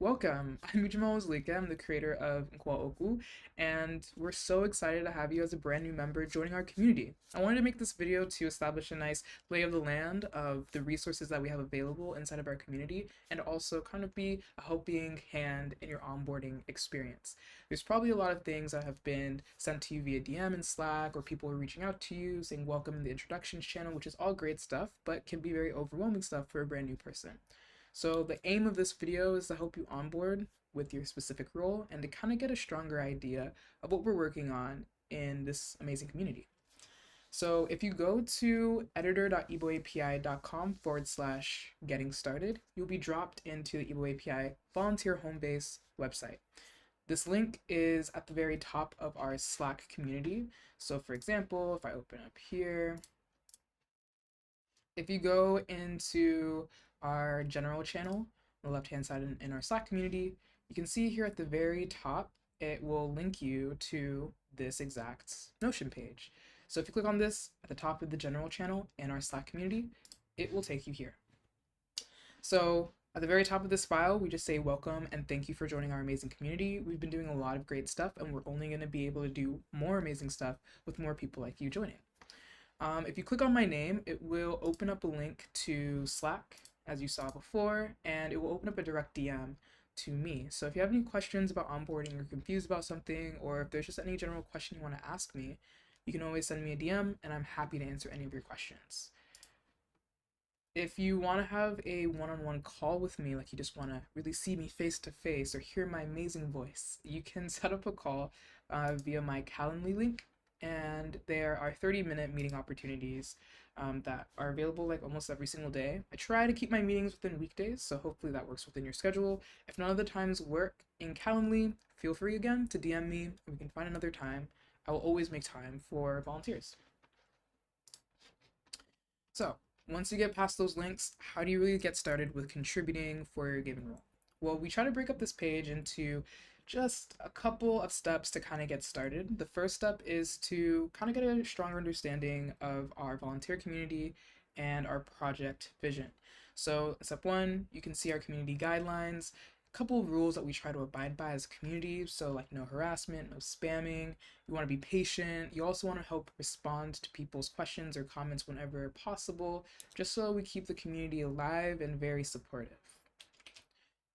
Welcome. I'm Jamal Zlika. I'm the creator of Nkọwa, okwu, and we're so excited to have you as a brand new member joining our community. I wanted to make this video to establish a nice lay of the land of the resources that we have available inside of our community, and also kind of be a helping hand in your onboarding experience. There's probably a lot of things that have been sent to you via DM in Slack, or people are reaching out to you saying welcome in the introductions channel, which is all great stuff, but can be very overwhelming stuff for a brand new person. So the aim of this video is to help you onboard with your specific role and to kind of get a stronger idea of what we're working on in this amazing community. So if you go to editor.eboapi.com/getting started, you'll be dropped into the Ebo API volunteer home base website. This link is at the very top of our Slack community. So for example, if I open up here, if you go into our general channel on the left hand side in our Slack community, you can see here at the very top, it will link you to this exact Notion page. So if you click on this at the top of the general channel in our Slack community, it will take you here. So at the very top of this file, we just say welcome and thank you for joining our amazing community. We've been doing a lot of great stuff, and we're only going to be able to do more amazing stuff with more people like you joining. If you click on my name, it will open up a link to Slack, as you saw before, and it will open up a direct DM to me. So if you have any questions about onboarding or confused about something, or if there's just any general question you want to ask me, you can always send me a DM, and I'm happy to answer any of your questions. If you want to have a one-on-one call with me, like you just want to really see me face to face or hear my amazing voice, you can set up a call via my Calendly link, and there are 30-minute meeting opportunities that are available like almost every single day. I try to keep my meetings within weekdays, so hopefully that works within your schedule. If none of the times work in Calendly, feel free again to DM me, and we can find another time. I will always make time for volunteers. So once you get past those links, how do you really get started with contributing for your given role? Well, we try to break up this page into just a couple of steps to kind of get started. The first step is to kind of get a stronger understanding of our volunteer community and our project vision. So step one, you can see our community guidelines, a couple of rules that we try to abide by as a community. So like no harassment, no spamming. You want to be patient. You also want to help respond to people's questions or comments whenever possible, just so we keep the community alive and very supportive.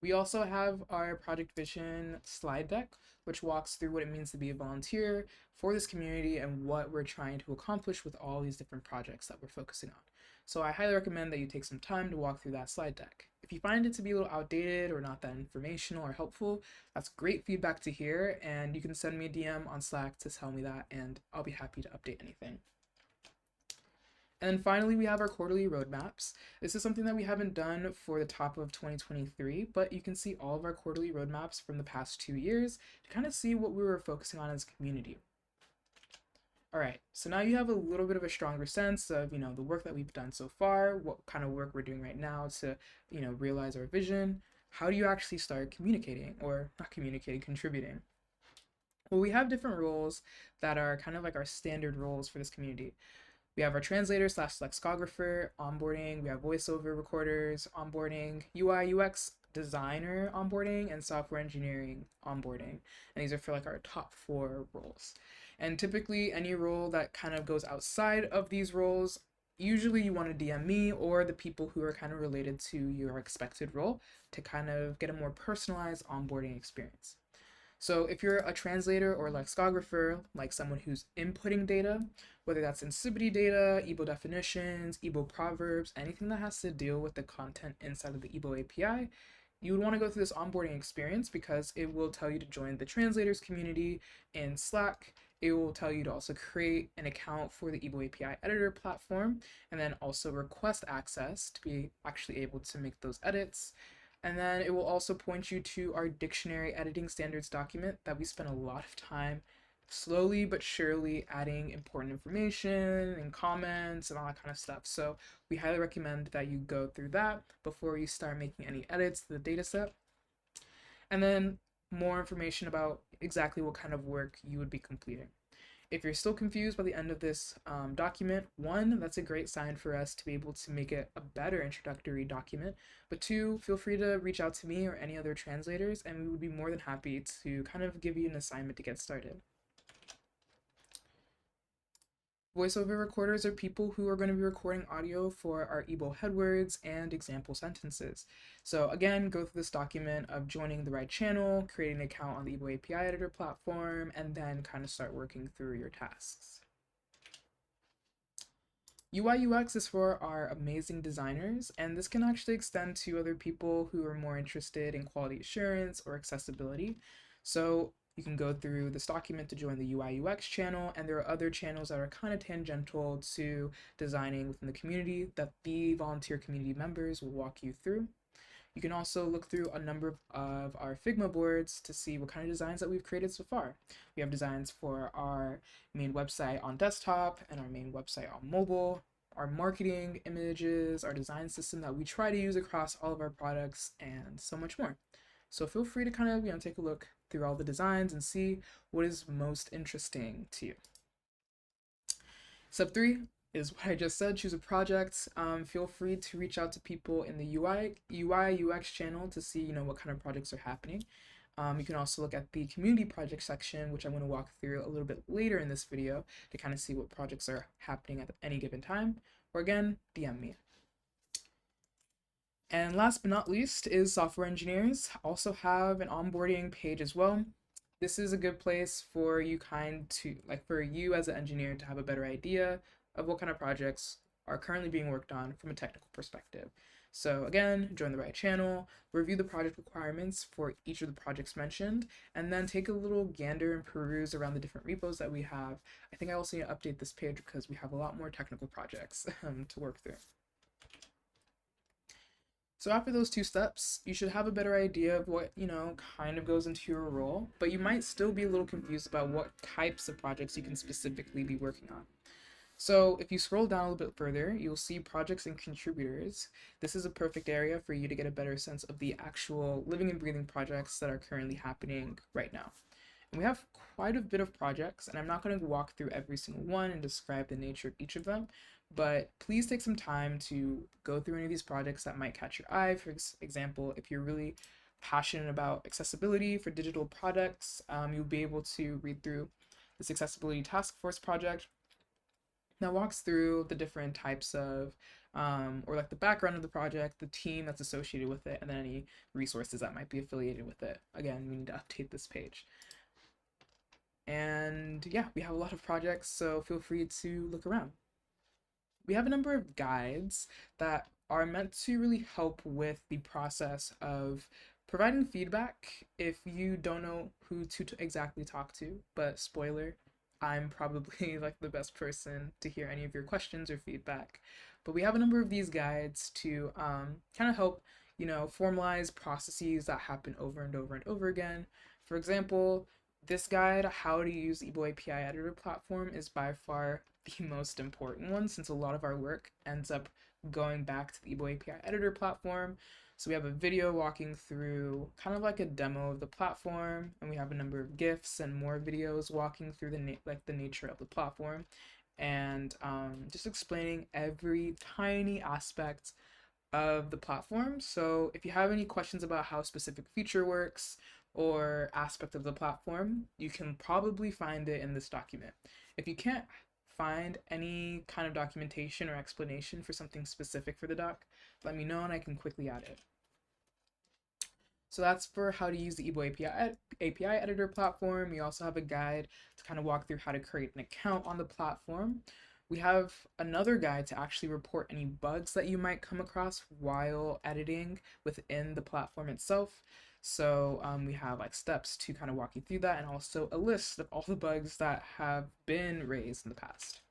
We also have our project vision slide deck, which walks through what it means to be a volunteer for this community and what we're trying to accomplish with all these different projects that we're focusing on. So I highly recommend that you take some time to walk through that slide deck. If you find it to be a little outdated or not that informational or helpful, that's great feedback to hear, and you can send me a DM on Slack to tell me that, and I'll be happy to update anything. And then finally, we have our quarterly roadmaps. This is something that we haven't done for the top of 2023, but you can see all of our quarterly roadmaps from the past 2 years to kind of see what we were focusing on as a community. All right, so now you have a little bit of a stronger sense of, the work that we've done so far, what kind of work we're doing right now to, realize our vision. How do you actually start communicating, or not communicating, contributing? Well, we have different roles that are kind of like our standard roles for this community. We have our translator / lexicographer, onboarding. We have voiceover recorders, onboarding, UI UX designer, onboarding, and software engineering, onboarding. And these are for like our top 4 roles. And typically any role that kind of goes outside of these roles, usually you want to DM me or the people who are kind of related to your expected role to kind of get a more personalized onboarding experience. So if you're a translator or lexicographer, like someone who's inputting data, whether that's incipity data, Igbo definitions, Igbo proverbs, anything that has to deal with the content inside of the Igbo API, you would want to go through this onboarding experience because it will tell you to join the translators community in Slack. It will tell you to also create an account for the Igbo API editor platform, and then also request access to be actually able to make those edits. And then it will also point you to our dictionary editing standards document that we spent a lot of time slowly but surely adding important information and comments and all that kind of stuff. So we highly recommend that you go through that before you start making any edits to the dataset. And then more information about exactly what kind of work you would be completing. If you're still confused by the end of this document, one, that's a great sign for us to be able to make it a better introductory document. But two, feel free to reach out to me or any other translators, and we would be more than happy to kind of give you an assignment to get started. Voiceover recorders are people who are going to be recording audio for our Igbo headwords and example sentences. So again, go through this document of joining the right channel, creating an account on the Igbo API editor platform, and then kind of start working through your tasks. UI UX is for our amazing designers, and this can actually extend to other people who are more interested in quality assurance or accessibility. So you can go through this document to join the UI UX channel, and there are other channels that are kind of tangential to designing within the community that the volunteer community members will walk you through. You can also look through a number of our Figma boards to see what kind of designs that we've created so far. We have designs for our main website on desktop and our main website on mobile, our marketing images, our design system that we try to use across all of our products, and so much more. So feel free to kind of, take a look through all the designs and see what is most interesting to you. Step 3 is what I just said, choose a project. Feel free to reach out to people in the UI UX channel to see, what kind of projects are happening. You can also look at the community project section, which I'm going to walk through a little bit later in this video to kind of see what projects are happening at any given time. Or again, DM me. And last but not least is software engineers also have an onboarding page as well. This is a good place for you for you as an engineer to have a better idea of what kind of projects are currently being worked on from a technical perspective. So again, join the right channel, review the project requirements for each of the projects mentioned, and then take a little gander and peruse around the different repos that we have. I think I also need to update this page because we have a lot more technical projects to work through. So after those 2 steps, you should have a better idea of what, kind of goes into your role, but you might still be a little confused about what types of projects you can specifically be working on. So if you scroll down a little bit further, you'll see projects and contributors. This is a perfect area for you to get a better sense of the actual living and breathing projects that are currently happening right now. And we have quite a bit of projects, and I'm not going to walk through every single one and describe the nature of each of them, but please take some time to go through any of these projects that might catch your eye. For example, if you're really passionate about accessibility for digital products, you'll be able to read through this accessibility task force project that walks through the different types of or like the background of the project, the team that's associated with it, and then any resources that might be affiliated with it. Again, we need to update this page. And yeah, we have a lot of projects, so feel free to look around. We have a number of guides that are meant to really help with the process of providing feedback if you don't know who to exactly talk to, but spoiler, I'm probably like the best person to hear any of your questions or feedback. But we have a number of these guides to kind of help, formalize processes that happen over and over and over again. For example, this guide, How to Use the Igbo API Editor Platform, is by far the most important one since a lot of our work ends up going back to the Igbo API Editor Platform. So we have a video walking through kind of like a demo of the platform, and we have a number of GIFs and more videos walking through the nature of the platform, and just explaining every tiny aspect of the platform. So if you have any questions about how a specific feature works or aspect of the platform, you can probably find it in this document. If you can't find any kind of documentation or explanation for something specific for the doc, let me know and I can quickly add it. So that's for how to use the Igbo API editor platform. We also have a guide to kind of walk through how to create an account on the platform. We have another guide to actually report any bugs that you might come across while editing within the platform itself. So we have like steps to kind of walk you through that, and also a list of all the bugs that have been raised in the past.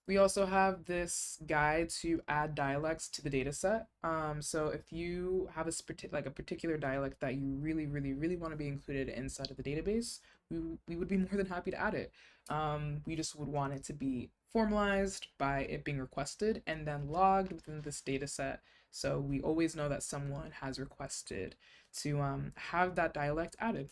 We also have this guide to add dialects to the data set. So if you have a particular dialect that you really, really, really want to be included inside of the database, we would be more than happy to add it. We just would want it to be formalized by it being requested and then logged within this data set. So we always know that someone has requested to have that dialect added.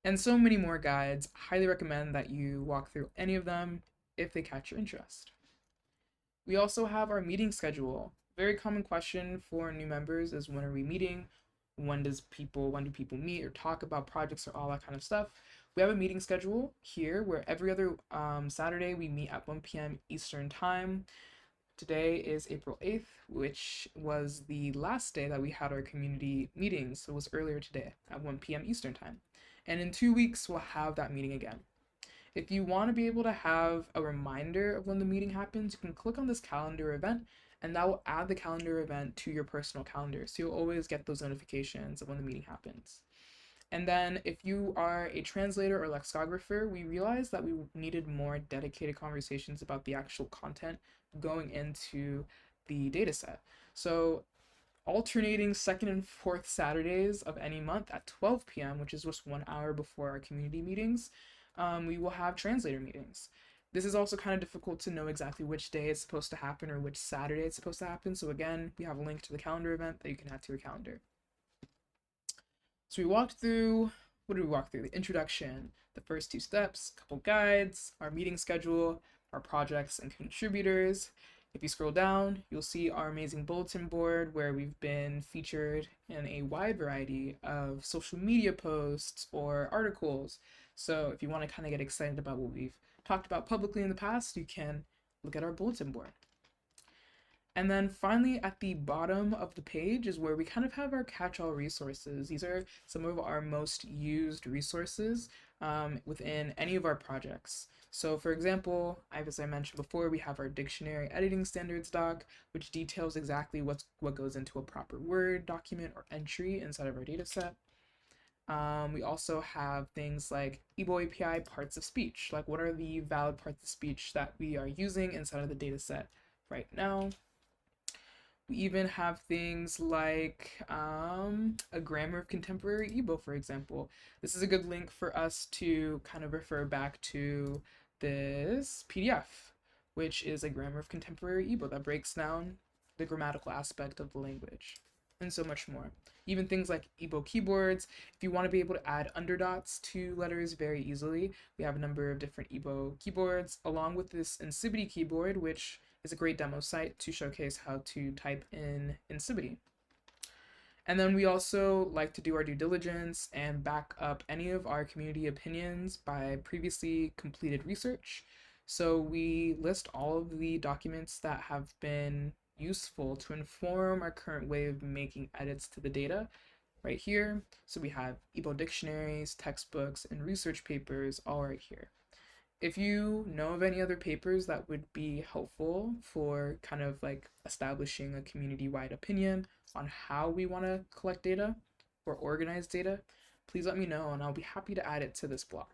and so many more guides. Highly recommend that you walk through any of them if they catch your interest. We also have our meeting schedule. Very common question for new members is when are we meeting? When do people meet or talk about projects or all that kind of stuff? We have a meeting schedule here where every other Saturday we meet at 1 p.m. Eastern Time. Today is April 8th, which was the last day that we had our community meetings. So it was earlier today at 1 p.m. Eastern Time. And in 2 weeks, we'll have that meeting again. If you want to be able to have a reminder of when the meeting happens, you can click on this calendar event and that will add the calendar event to your personal calendar. So you'll always get those notifications of when the meeting happens. And then if you are a translator or lexicographer, we realized that we needed more dedicated conversations about the actual content going into the data set. So alternating second and fourth Saturdays of any month at 12 p.m., which is just 1 hour before our community meetings, we will have translator meetings. This is also kind of difficult to know exactly which day it's supposed to happen or which Saturday it's supposed to happen. So again, we have a link to the calendar event that you can add to your calendar. So we walked through, what did we walk through? The introduction, the first 2 steps, a couple guides, our meeting schedule, our projects and contributors. If you scroll down, you'll see our amazing bulletin board where we've been featured in a wide variety of social media posts or articles. So if you want to kind of get excited about what we've talked about publicly in the past, you can look at our bulletin board. And then finally, at the bottom of the page is where we kind of have our catch-all resources. These are some of our most used resources within any of our projects. So for example, as I mentioned before, we have our dictionary editing standards doc, which details exactly what goes into a proper Word document or entry inside of our data set. We also have things like EBO API parts of speech, like what are the valid parts of speech that we are using inside of the data set right now. We even have things like a grammar of contemporary Igbo, for example. This is a good link for us to kind of refer back to this PDF, which is a grammar of contemporary Igbo that breaks down the grammatical aspect of the language, and so much more. Even things like Igbo keyboards. If you want to be able to add underdots to letters very easily, we have a number of different Igbo keyboards, along with this Insibity keyboard, which is a great demo site to showcase how to type in Insibity. And then we also like to do our due diligence and back up any of our community opinions by previously completed research. So we list all of the documents that have been useful to inform our current way of making edits to the data right here. So we have Igbo dictionaries, textbooks, and research papers all right here. If you know of any other papers that would be helpful for kind of like establishing a community-wide opinion on how we want to collect data or organize data, please let me know and I'll be happy to add it to this blog.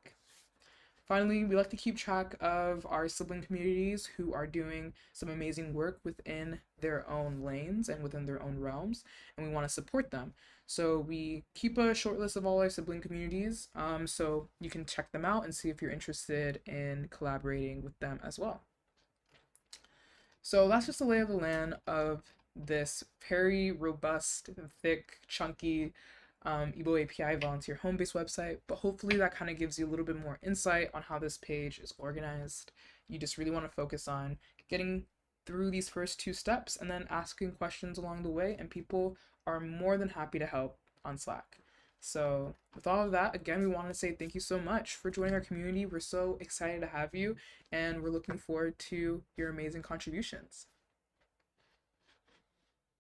Finally, we like to keep track of our sibling communities who are doing some amazing work within their own lanes and within their own realms, and we want to support them. So we keep a short list of all our sibling communities, so you can check them out and see if you're interested in collaborating with them as well. So that's just the lay of the land of this very robust, thick, chunky Igbo API volunteer home-based website, but hopefully that kind of gives you a little bit more insight on how this page is organized. You just really want to focus on getting through these first 2 steps and then asking questions along the way, and people are more than happy to help on Slack. So with all of that, again, we want to say thank you so much for joining our community. We're so excited to have you, and we're looking forward to your amazing contributions.